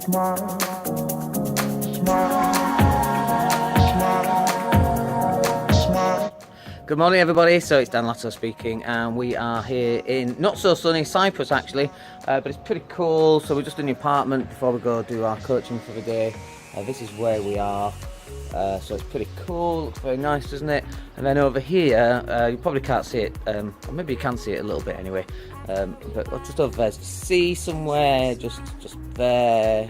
Good morning, everybody. So it's Dan Latto speaking, and we are here in not so sunny Cyprus actually, but it's pretty cool. So we're just in the apartment before we go do our coaching for the day. This is where we are. So it's pretty cool. Looks very nice, doesn't it? And then over here, you probably can't see it, or maybe you can see it a little bit anyway. But just over there's the sea somewhere, just there.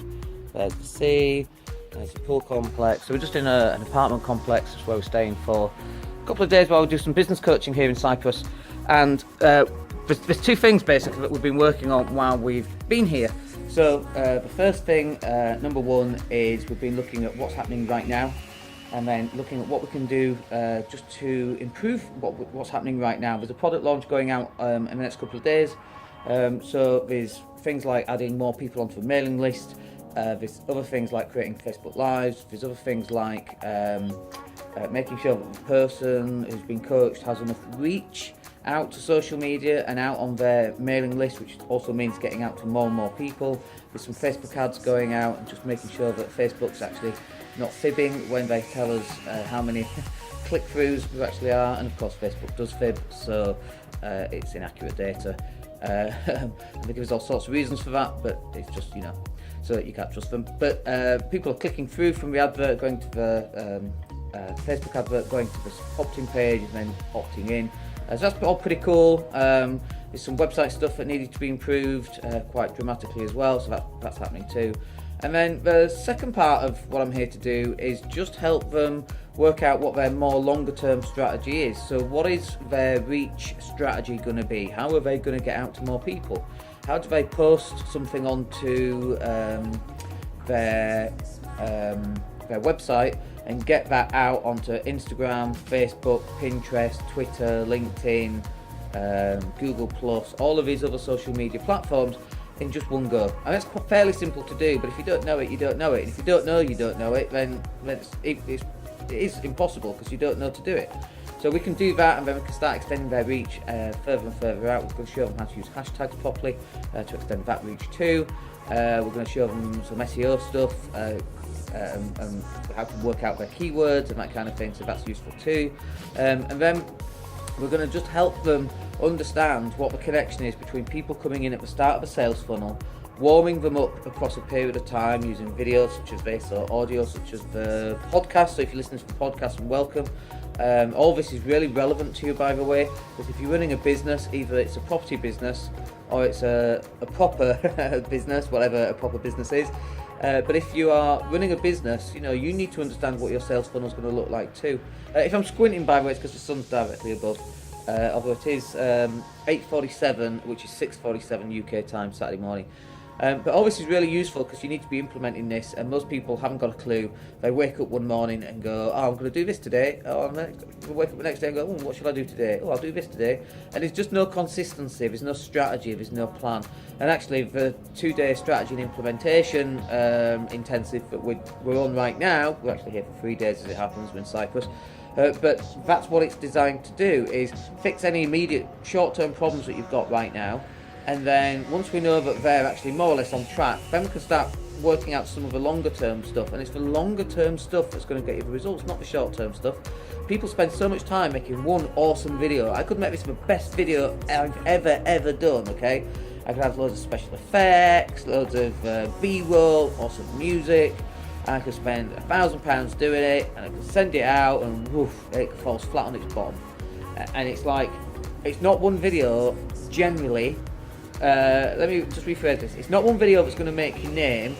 There's the sea. There's the pool complex. So we're just in an apartment complex. That's where we're staying for a couple of days while we do some business coaching here in Cyprus. And there's two things basically that we've been working on while we've been here. So the first thing, number one, is we've been looking at what's happening right now, and then looking at what we can do just to improve what's happening right now. There's a product launch going out in the next couple of days. So there's things like adding more people onto a mailing list. There's other things like creating Facebook Lives. There's other things like making sure that the person who's been coached has enough reach out to social media and out on their mailing list, which also means getting out to more and more people. There's some Facebook ads going out and just making sure that Facebook's actually not fibbing when they tell us how many click-throughs there actually are. And of course Facebook does fib, so it's inaccurate data. And they give us all sorts of reasons for that, but it's just, so that you can't trust them. But people are clicking through from the advert, going to the Facebook advert, going to the opt-in page and then opting in. So that's all pretty cool. There's some website stuff that needed to be improved quite dramatically as well, so that's happening too. And then the second part of what I'm here to do is just help them work out what their more longer term strategy is. So what is their reach strategy going to be? How are they going to get out to more people? How do they post something onto their website and get that out onto Instagram, Facebook, Pinterest, Twitter, LinkedIn, Google+, all of these other social media platforms in just one go? And it's fairly simple to do, but if you don't know it, you don't know it. And if you don't know you don't know it, then it is impossible because you don't know to do it. So we can do that, and then we can start extending their reach further and further out. We're going to show them how to use hashtags properly to extend that reach too. We're going to show them some SEO stuff, and how to work out their keywords and that kind of thing, so that's useful too. And then we're going to just help them understand what the connection is between people coming in at the start of a sales funnel, warming them up across a period of time using videos such as this, or audio such as the podcast. So if you're listening to the podcast, welcome. All this is really relevant to you, by the way, because if you're running a business, either it's a property business or it's a proper business, whatever a proper business is. But if you are running a business, you need to understand what your sales funnel is going to look like too. If I'm squinting, by the way, it's because the sun's directly above. Although it is 8:47, which is 6:47 UK time, Saturday morning. But all this is really useful because you need to be implementing this, and most people haven't got a clue. They wake up one morning and go, I'm going to do this today. And then wake up the next day and go, what should I do today? I'll do this today. And there's just no consistency, there's no strategy, there's no plan. And actually the 2-day strategy and implementation intensive that we're on right now, we're actually here for 3 days as it happens, we're in Cyprus. But that's what it's designed to do, is fix any immediate short-term problems that you've got right now. And then once we know that they're actually more or less on track, then we can start working out some of the longer term stuff. And it's the longer term stuff that's going to get you the results, not the short term stuff. People spend so much time making one awesome video. I could make this the best video I've ever done, okay? I could have loads of special effects, loads of B-roll, awesome music. I could spend £1,000 doing it, and I could send it out, and woof, it falls flat on its bottom. And it's like, it's not one video generally. Let me just rephrase this. It's not one video that's going to make your name,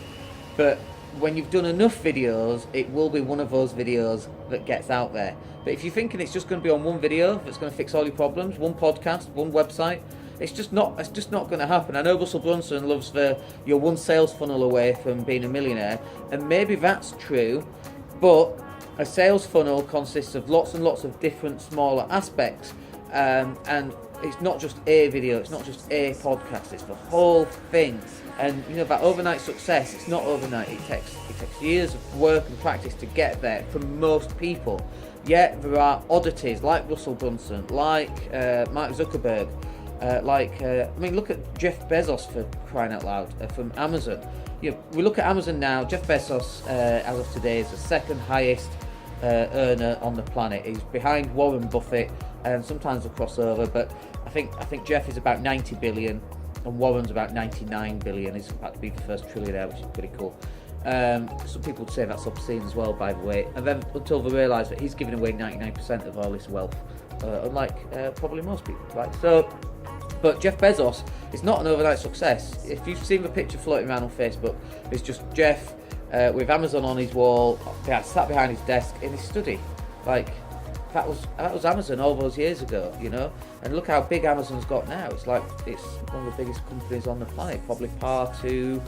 but when you've done enough videos, it will be one of those videos that gets out there. But if you're thinking it's just going to be on one video that's going to fix all your problems, one podcast, one website, it's just not going to happen. I know Russell Brunson loves you're one sales funnel away from being a millionaire, and maybe that's true, but a sales funnel consists of lots and lots of different smaller aspects, and it's not just a video, it's not just a podcast, it's the whole thing. And that overnight success, it's not overnight. It takes years of work and practice to get there for most people. Yet there are oddities like Russell Brunson, like Mark Zuckerberg, look at Jeff Bezos, for crying out loud, from Amazon. we look at Amazon now. Jeff Bezos, as of today, is the second highest earner on the planet. He's behind Warren Buffett, and sometimes a crossover. But I think Jeff is about 90 billion, and Warren's about 99 billion. He's about to be the first trillionaire, which is pretty cool. Some people would say that's obscene as well, by the way. And then until they realise that he's giving away 99% of all his wealth, unlike probably most people, right? But Jeff Bezos is not an overnight success. If you've seen the picture floating around on Facebook, it's just Jeff with Amazon on his wall, sat behind his desk in his study. Like, that was Amazon all those years ago, And look how big Amazon's got now. It's like it's one of the biggest companies on the planet, probably par to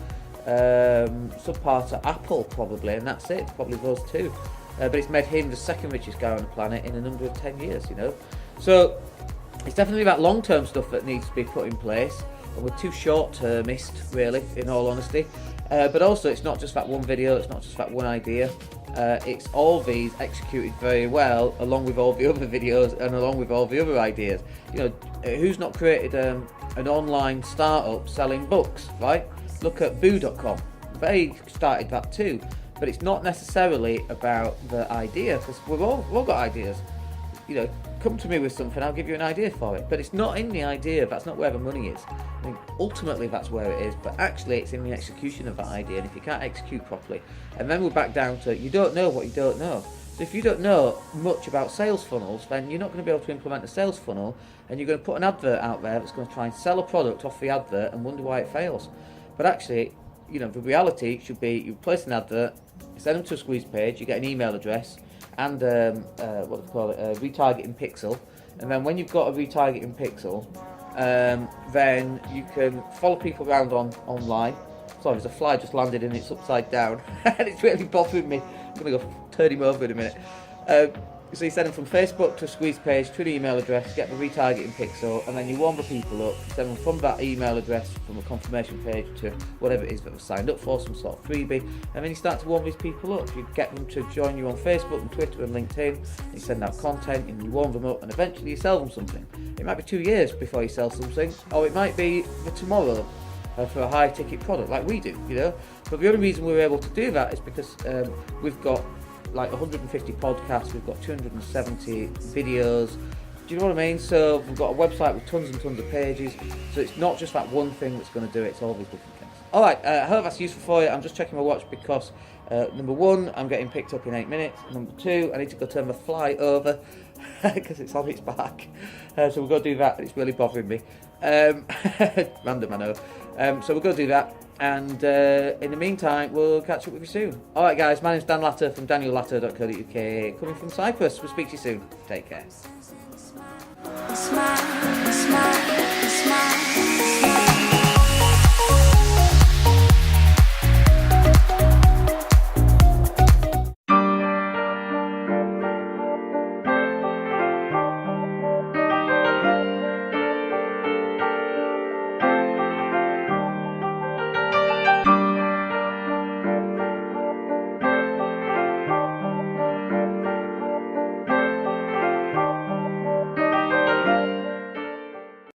subpar to Apple, probably, and that's it. Probably those two. But it's made him the second richest guy on the planet in a number of 10 years, So it's definitely that long-term stuff that needs to be put in place, and we're too short-termist, really, in all honesty. But also, it's not just that one video, it's not just that one idea. It's all these executed very well, along with all the other videos and along with all the other ideas. Who's not created an online startup selling books, right? Look at boo.com. They started that too. But it's not necessarily about the idea, because we've all got ideas. Come to me with something, I'll give you an idea for it. But it's not in the idea, that's not where the money is. I mean, ultimately that's where it is, but actually it's in the execution of that idea. And if you can't execute properly, and then we're back down to, you don't know what you don't know. So if you don't know much about sales funnels, then you're not going to be able to implement a sales funnel, and you're going to put an advert out there that's going to try and sell a product off the advert and wonder why it fails. But actually, the reality should be, you place an advert, send them to a squeeze page, you get an email address, and a retargeting pixel, and then when you've got a retargeting pixel, then you can follow people around online. Sorry, there's a fly just landed and it's upside down, and it's really bothering me. I'm going to go turn him over in a minute. So you send them from Facebook to a squeeze page to an email address, get the retargeting pixel, and then you warm the people up, send them from that email address, from a confirmation page to whatever it is that they've signed up for, some sort of freebie, and then you start to warm these people up. You get them to join you on Facebook and Twitter and LinkedIn, you send out content and you warm them up, and eventually you sell them something. It might be 2 years before you sell something, or it might be for tomorrow for a high ticket product like we do, But the only reason we're able to do that is because we've got like 150 podcasts, we've got 270 videos. Do you know what I mean? So we've got a website with tons and tons of pages. So it's not just that one thing that's going to do it, it's all these different things. Alright, I hope that's useful for you. I'm just checking my watch because number one, I'm getting picked up in 8 minutes. Number two, I need to go turn the fly over because it's on its back. So we'll go do that. It's really bothering me. Random, I know. So we'll go do that. And in the meantime, we'll catch up with you soon. Alright guys, my name's Dan Latto from daniellatto.co.uk, coming from Cyprus. We'll speak to you soon. Take care. Smile, smile, smile.